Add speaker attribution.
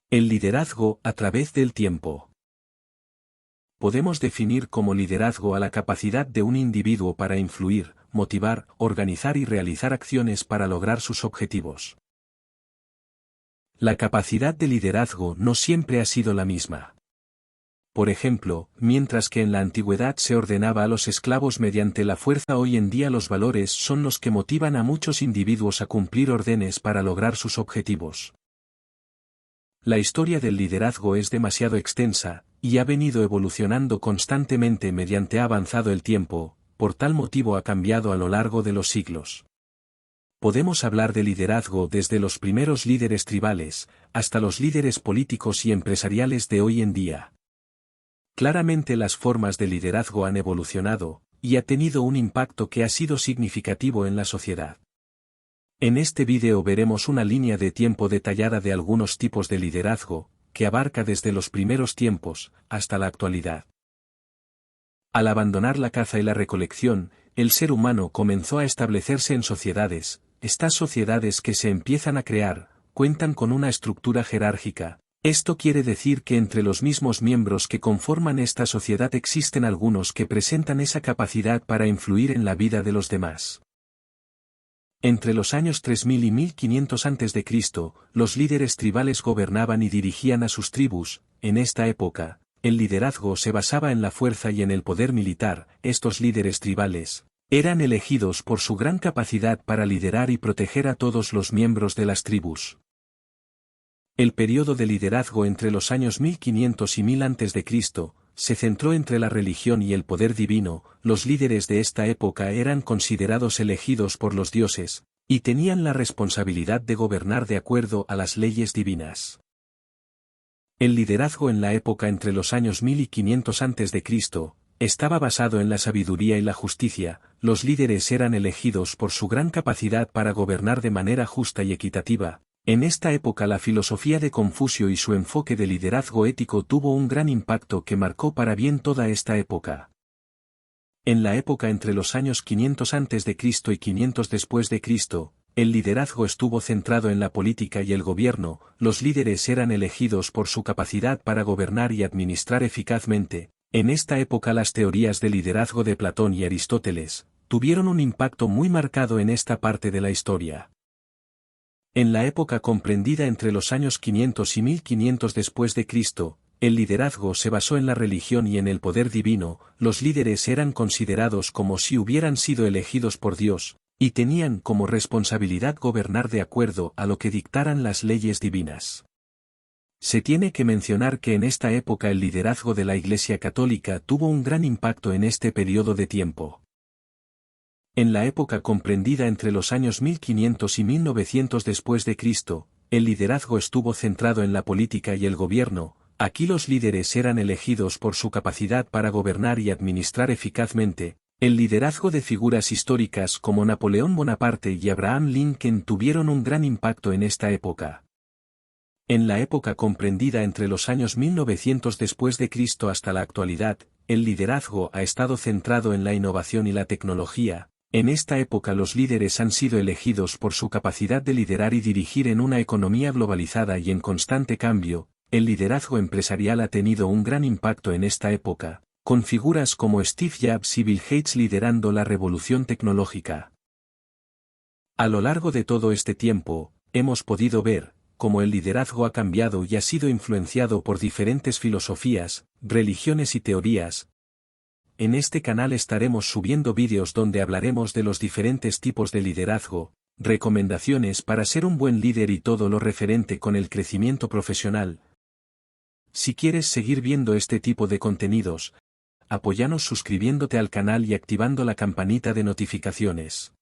Speaker 1: El liderazgo a través del tiempo. Podemos definir como liderazgo a la capacidad de un individuo para influir, motivar, organizar y realizar acciones para lograr sus objetivos. La capacidad de liderazgo no siempre ha sido la misma. Por ejemplo, mientras que en la antigüedad se ordenaba a los esclavos mediante la fuerza, hoy en día los valores son los que motivan a muchos individuos a cumplir órdenes para lograr sus objetivos. La historia del liderazgo es demasiado extensa, y ha venido evolucionando constantemente mediante ha avanzado el tiempo, por tal motivo ha cambiado a lo largo de los siglos. Podemos hablar de liderazgo desde los primeros líderes tribales, hasta los líderes políticos y empresariales de hoy en día. Claramente las formas de liderazgo han evolucionado, y ha tenido un impacto que ha sido significativo en la sociedad. En este vídeo veremos una línea de tiempo detallada de algunos tipos de liderazgo, que abarca desde los primeros tiempos, hasta la actualidad. Al abandonar la caza y la recolección, el ser humano comenzó a establecerse en sociedades. Estas sociedades que se empiezan a crear, cuentan con una estructura jerárquica. Esto quiere decir que entre los mismos miembros que conforman esta sociedad existen algunos que presentan esa capacidad para influir en la vida de los demás. Entre los años 3000 y 1500 a.C., los líderes tribales gobernaban y dirigían a sus tribus. En esta época, el liderazgo se basaba en la fuerza y en el poder militar. Estos líderes tribales eran elegidos por su gran capacidad para liderar y proteger a todos los miembros de las tribus. El periodo de liderazgo entre los años 1500 y 1000 a.C. se centró entre la religión y el poder divino. Los líderes de esta época eran considerados elegidos por los dioses, y tenían la responsabilidad de gobernar de acuerdo a las leyes divinas. El liderazgo en la época entre los años 1000 y 500 a.C. estaba basado en la sabiduría y la justicia. Los líderes eran elegidos por su gran capacidad para gobernar de manera justa y equitativa. En esta época la filosofía de Confucio y su enfoque de liderazgo ético tuvo un gran impacto que marcó para bien toda esta época. En la época entre los años 500 a.C. y 500 después de Cristo, el liderazgo estuvo centrado en la política y el gobierno. Los líderes eran elegidos por su capacidad para gobernar y administrar eficazmente. En esta época las teorías de liderazgo de Platón y Aristóteles tuvieron un impacto muy marcado en esta parte de la historia. En la época comprendida entre los años 500 y 1500 después de Cristo, el liderazgo se basó en la religión y en el poder divino. Los líderes eran considerados como si hubieran sido elegidos por Dios, y tenían como responsabilidad gobernar de acuerdo a lo que dictaran las leyes divinas. Se tiene que mencionar que en esta época el liderazgo de la Iglesia Católica tuvo un gran impacto en este periodo de tiempo. En la época comprendida entre los años 1500 y 1900 después de Cristo, el liderazgo estuvo centrado en la política y el gobierno. Aquí los líderes eran elegidos por su capacidad para gobernar y administrar eficazmente. El liderazgo de figuras históricas como Napoleón Bonaparte y Abraham Lincoln tuvieron un gran impacto en esta época. En la época comprendida entre los años 1900 después de Cristo hasta la actualidad, el liderazgo ha estado centrado en la innovación y la tecnología. En esta época los líderes han sido elegidos por su capacidad de liderar y dirigir en una economía globalizada y en constante cambio. El liderazgo empresarial ha tenido un gran impacto en esta época, con figuras como Steve Jobs y Bill Gates liderando la revolución tecnológica. A lo largo de todo este tiempo, hemos podido ver cómo el liderazgo ha cambiado y ha sido influenciado por diferentes filosofías, religiones y teorías. En este canal estaremos subiendo vídeos donde hablaremos de los diferentes tipos de liderazgo, recomendaciones para ser un buen líder y todo lo referente con el crecimiento profesional. Si quieres seguir viendo este tipo de contenidos, apóyanos suscribiéndote al canal y activando la campanita de notificaciones.